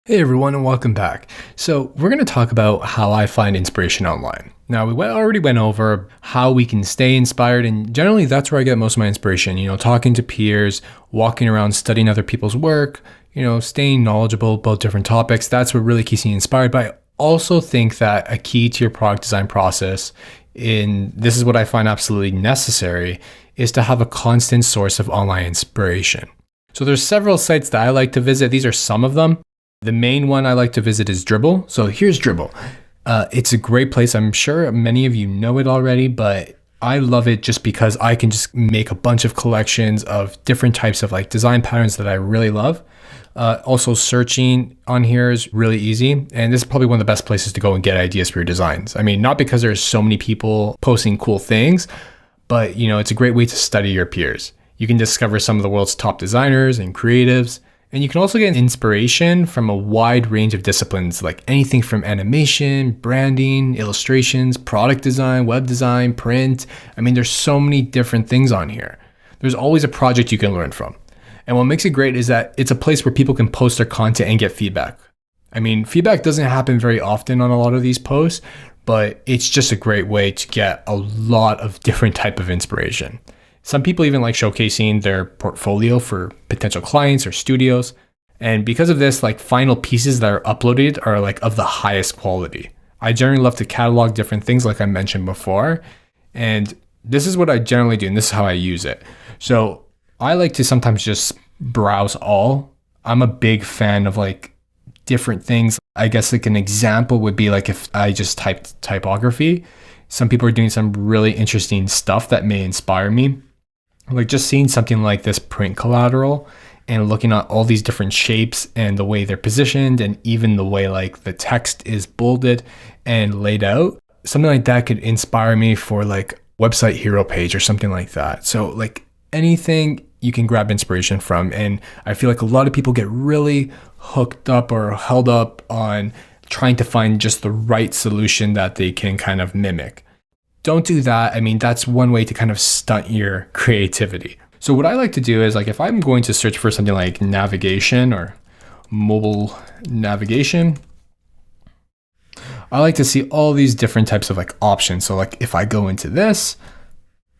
Hey everyone, and welcome back. So we're going to talk about how I find inspiration online. Now we already went over how we can stay inspired, and generally that's where I get most of my inspiration. Talking to peers, walking around, studying other people's work, staying knowledgeable about different topics. That's what really keeps me inspired. But I also think that a key to your product design process, this is what I find absolutely necessary, is to have a constant source of online inspiration. So there's several sites that I like to visit. These are some of them. The main one I like to visit is Dribbble. So here's Dribbble. It's a great place. I'm sure many of you know it already, but I love it just because I can just make a bunch of collections of different types of design patterns that I really love. Also searching on here is really easy. And this is probably one of the best places to go and get ideas for your designs. I mean, not because there's so many people posting cool things, but it's a great way to study your peers. You can discover some of the world's top designers and creatives. And you can also get inspiration from a wide range of disciplines, like anything from animation, branding, illustrations, product design, web design, print. I mean, there's so many different things on here. There's always a project you can learn from. And what makes it great is that it's a place where people can post their content and get feedback. I mean, feedback doesn't happen very often on a lot of these posts, but it's just a great way to get a lot of different type of inspiration. Some people even like showcasing their portfolio for potential clients or studios. And because of this, final pieces that are uploaded are of the highest quality. I generally love to catalog different things like I mentioned before. And this is what I generally do, and this is how I use it. So I like to sometimes just browse all. I'm a big fan of different things. I guess an example would be if I just typed typography. Some people are doing some really interesting stuff that may inspire me. Just seeing something like this print collateral and looking at all these different shapes and the way they're positioned and even the way the text is bolded and laid out. Something like that could inspire me for website hero page or something like that. So anything you can grab inspiration from. And I feel a lot of people get really hooked up or held up on trying to find just the right solution that they can kind of mimic. Don't do that. I mean, that's one way to kind of stunt your creativity. So what I like to do is if I'm going to search for something like navigation or mobile navigation, I like to see all these different types of options. So if I go into this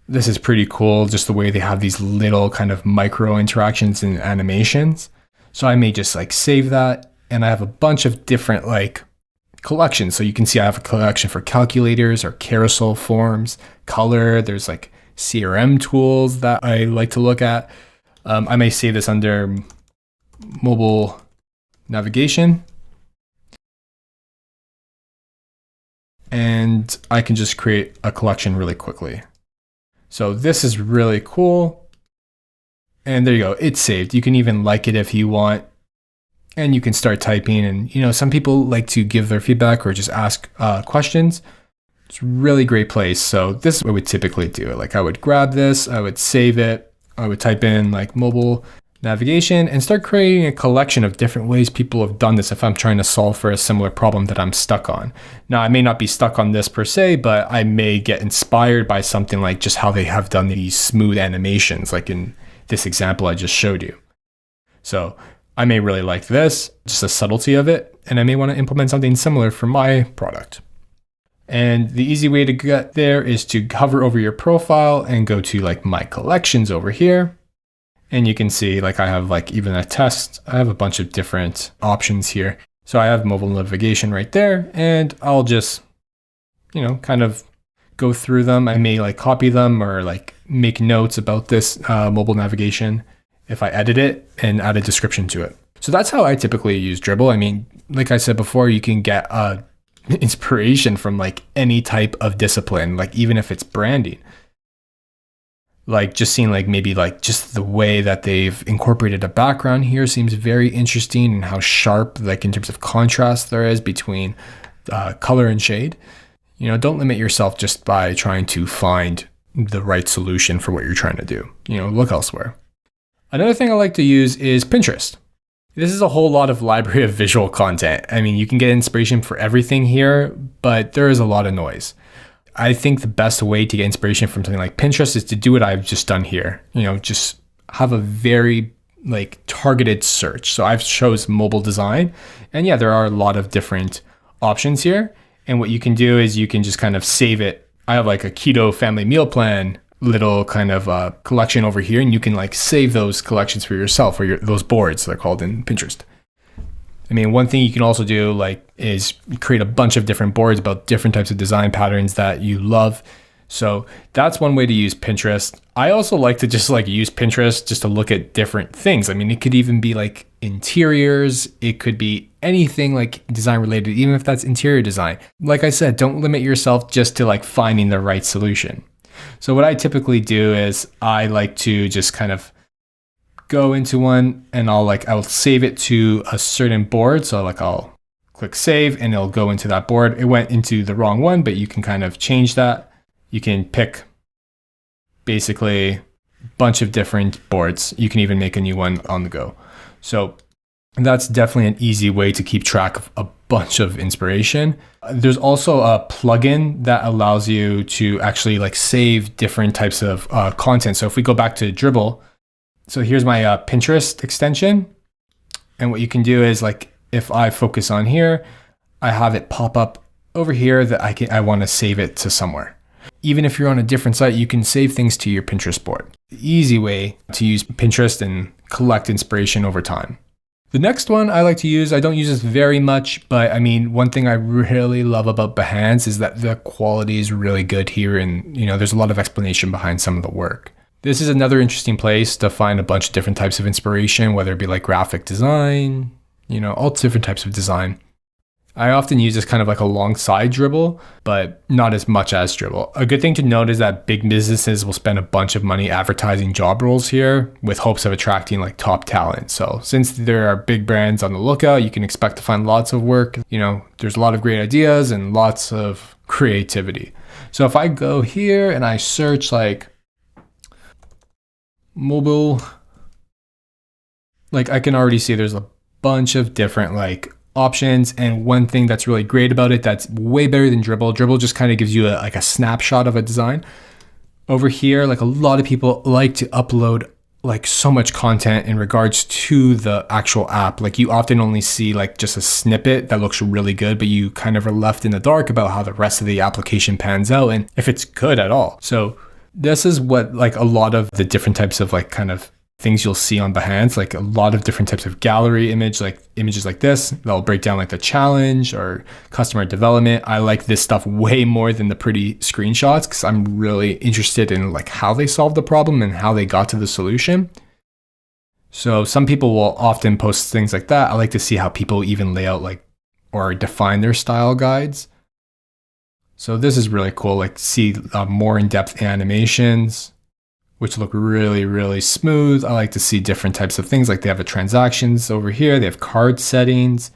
is pretty cool. Just the way they have these little kind of micro interactions and animations. So I may just save that, and I have a bunch of different collections. So you can see I have a collection for calculators or carousel forms, color. There's CRM tools that I like to look at. I may save this under mobile navigation. And I can just create a collection really quickly. So this is really cool. And there you go. It's saved. You can even like it if you want. And you can start typing, and some people like to give their feedback or just ask questions. It's a really great place. So this is what I would typically do. I would grab this, I would save it, I would type in mobile navigation and start creating a collection of different ways people have done this if I'm trying to solve for a similar problem that I'm stuck on. Now, I may not be stuck on this per se, but I may get inspired by something just how they have done these smooth animations, in this example I just showed you. So I may really like this, just the subtlety of it, and I may want to implement something similar for my product. And the easy way to get there is to hover over your profile and go to my collections over here. And you can see I have even a test. I have a bunch of different options here. So I have mobile navigation right there, and I'll just, kind of go through them. I may copy them or make notes about this mobile navigation if I edit it and add a description to it. So that's how I typically use Dribbble. I mean, like I said before, you can get inspiration from any type of discipline, even if it's branding. Just seeing maybe just the way that they've incorporated a background here seems very interesting, and how sharp in terms of contrast there is between color and shade. Don't limit yourself just by trying to find the right solution for what you're trying to do. Look elsewhere. Another thing I like to use is Pinterest. This is a whole lot of library of visual content. I mean, you can get inspiration for everything here, but there is a lot of noise. I think the best way to get inspiration from something like Pinterest is to do what I've just done here. Just have a very like targeted search. So I've chose mobile design, and yeah, there are a lot of different options here. And what you can do is you can just kind of save it. I have like a keto family meal plan little kind of collection over here, and you can like save those collections for yourself, or those boards they're called in Pinterest. I mean, one thing you can also do like is create a bunch of different boards about different types of design patterns that you love. So that's one way to use Pinterest. I also like to just like use Pinterest just to look at different things. I mean, it could even be like interiors. It could be anything like design related, even if that's interior design. Like I said, don't limit yourself just to like finding the right solution. So what I typically do is I like to just kind of go into one, and I'll save it to a certain board. So like I'll click save and it'll go into that board. It went into the wrong one, but you can kind of change that. You can pick basically a bunch of different boards. You can even make a new one on the go. So that's definitely an easy way to keep track of a bunch of inspiration. There's also a plugin that allows you to actually like save different types of content. So if we go back to Dribbble, so here's my Pinterest extension. And what you can do is like, if I focus on here, I have it pop up over here that I want to save it to somewhere. Even if you're on a different site, you can save things to your Pinterest board. Easy way to use Pinterest and collect inspiration over time. The next one I like to use, I don't use this very much, but I mean, one thing I really love about Behance is that the quality is really good here, and there's a lot of explanation behind some of the work. This is another interesting place to find a bunch of different types of inspiration, whether it be like graphic design, all different types of design. I often use this kind of like alongside Dribbble, but not as much as Dribbble. A good thing to note is that big businesses will spend a bunch of money advertising job roles here with hopes of attracting like top talent. So since there are big brands on the lookout, you can expect to find lots of work. There's a lot of great ideas and lots of creativity. So if I go here and I search like mobile, like I can already see there's a bunch of different like options. And one thing that's really great about it that's way better than Dribbble just kind of gives you a snapshot of a design. Over here, like a lot of people like to upload like so much content in regards to the actual app. Like you often only see like just a snippet that looks really good, but you kind of are left in the dark about how the rest of the application pans out and if it's good at all. So this is what like a lot of the different types of like kind of things you'll see on Behance, like a lot of different types of gallery images like this. They'll break down like the challenge or customer development. I like this stuff way more than the pretty screenshots because I'm really interested in like how they solved the problem and how they got to the solution. So some people will often post things like that. I like to see how people even lay out like or define their style guides. So this is really cool, like see more in-depth animations, which look really, really smooth. I like to see different types of things. Like they have the transactions over here. They have card settings,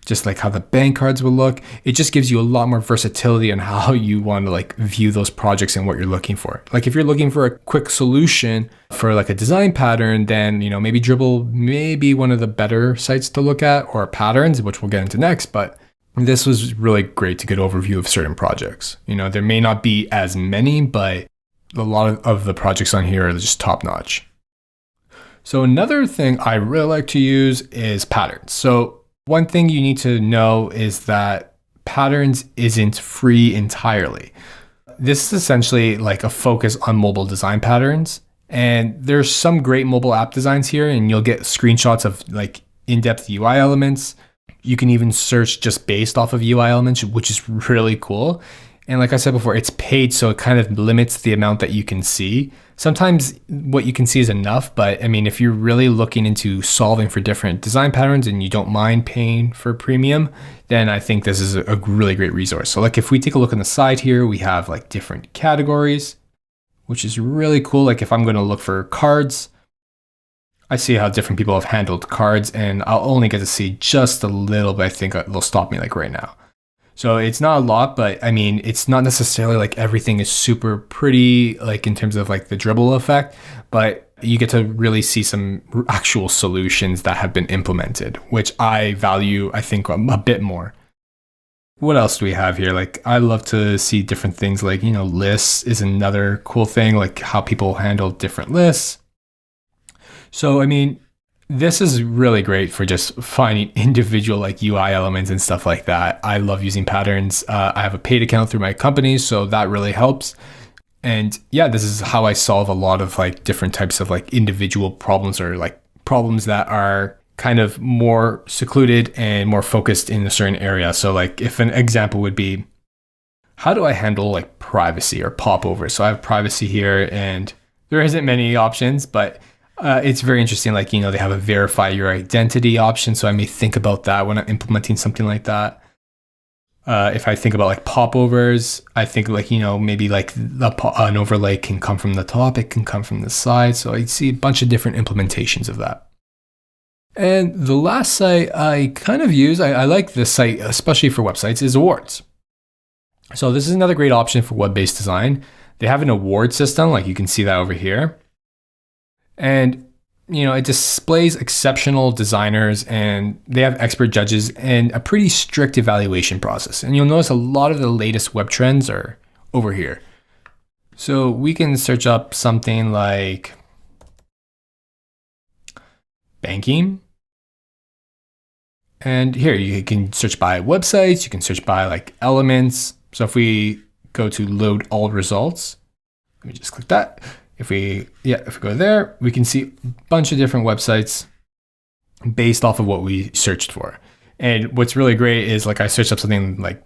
just like how the bank cards will look. It just gives you a lot more versatility on how you want to like view those projects and what you're looking for. Like if you're looking for a quick solution for like a design pattern, then, maybe Dribbble may be one of the better sites to look at, or patterns, which we'll get into next. But this was really great to get overview of certain projects. There may not be as many, but a lot of the projects on here are just top notch. So another thing I really like to use is patterns. So one thing you need to know is that patterns isn't free entirely. This is essentially like a focus on mobile design patterns. And there's some great mobile app designs here, and you'll get screenshots of like in-depth UI elements. You can even search just based off of UI elements, which is really cool. And like I said before, it's paid, so it kind of limits the amount that you can see. Sometimes what you can see is enough, but I mean, if you're really looking into solving for different design patterns and you don't mind paying for premium, then I think this is a really great resource. So like if we take a look on the side here, we have like different categories, which is really cool. Like if I'm going to look for cards, I see how different people have handled cards, and I'll only get to see just a little bit. I think it'll stop me like right now. So it's not a lot, but I mean, it's not necessarily like everything is super pretty, like in terms of like the Dribbble effect, but you get to really see some actual solutions that have been implemented, which I value, I think, a bit more. What else do we have here? Like, I love to see different things like, lists is another cool thing, like how people handle different lists. So, I mean, This is really great for just finding individual like UI elements and stuff like that. I love using patterns. I have a paid account through my company, so that really helps. And yeah, this is how I solve a lot of like different types of like individual problems, or like problems that are kind of more secluded and more focused in a certain area. So like if an example would be, how do I handle like privacy or popovers? So I have privacy here, and there isn't many options, but it's very interesting. Like, they have a verify your identity option. So I may think about that when I'm implementing something like that. If I think about like popovers, I think like, maybe like an overlay can come from the top, it can come from the side. So I see a bunch of different implementations of that. And the last site I kind of use, I like this site, especially for websites, is awards. So this is another great option for web-based design. They have an award system, like you can see that over here. And, it displays exceptional designers, and they have expert judges and a pretty strict evaluation process. And you'll notice a lot of the latest web trends are over here. So we can search up something like banking. And here you can search by websites, you can search by like elements. So if we go to load all results, let me just click that. If we go there, we can see a bunch of different websites based off of what we searched for. And what's really great is like I searched up something like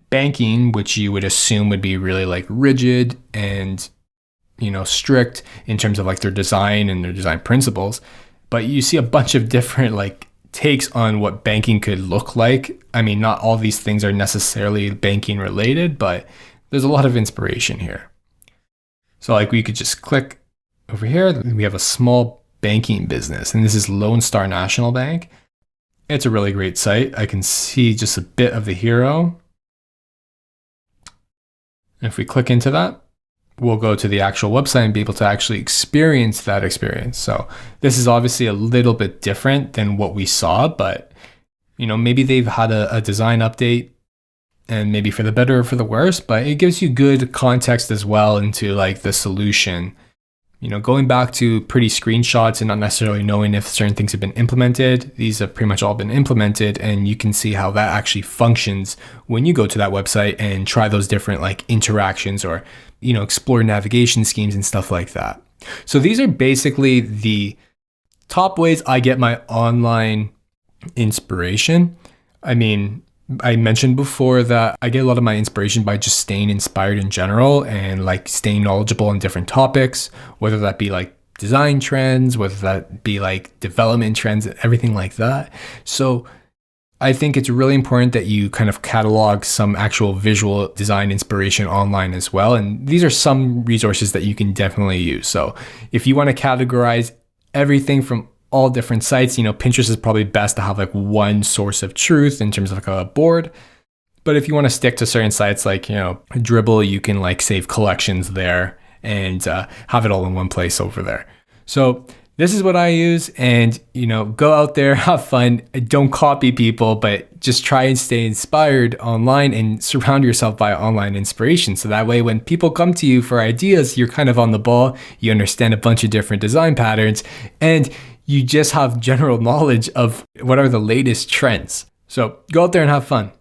banking, which you would assume would be really like rigid and, strict in terms of like their design and their design principles. But you see a bunch of different like takes on what banking could look like. I mean, not all these things are necessarily banking related, but there's a lot of inspiration here. So like we could just click over here. We have a small banking business, and this is Lone Star National Bank. It's a really great site. I can see just a bit of the hero. And if we click into that, we'll go to the actual website and be able to actually experience that experience. So this is obviously a little bit different than what we saw, but maybe they've had a design update, and maybe for the better or for the worse, but it gives you good context as well into like the solution. Going back to pretty screenshots and not necessarily knowing if certain things have been implemented, these have pretty much all been implemented, and you can see how that actually functions when you go to that website and try those different like interactions, or, explore navigation schemes and stuff like that. So these are basically the top ways I get my online inspiration. I mean, I mentioned before that I get a lot of my inspiration by just staying inspired in general and like staying knowledgeable on different topics, whether that be like design trends, whether that be like development trends, everything like that. So I think it's really important that you kind of catalog some actual visual design inspiration online as well. And these are some resources that you can definitely use. So if you want to categorize everything from all different sites, Pinterest is probably best to have like one source of truth in terms of like a board. But if you want to stick to certain sites like, Dribbble, you can like save collections there and have it all in one place over there. So this is what I use, and, go out there, have fun. Don't copy people, but just try and stay inspired online and surround yourself by online inspiration. So that way, when people come to you for ideas, you're kind of on the ball, you understand a bunch of different design patterns, and you just have general knowledge of what are the latest trends. So go out there and have fun.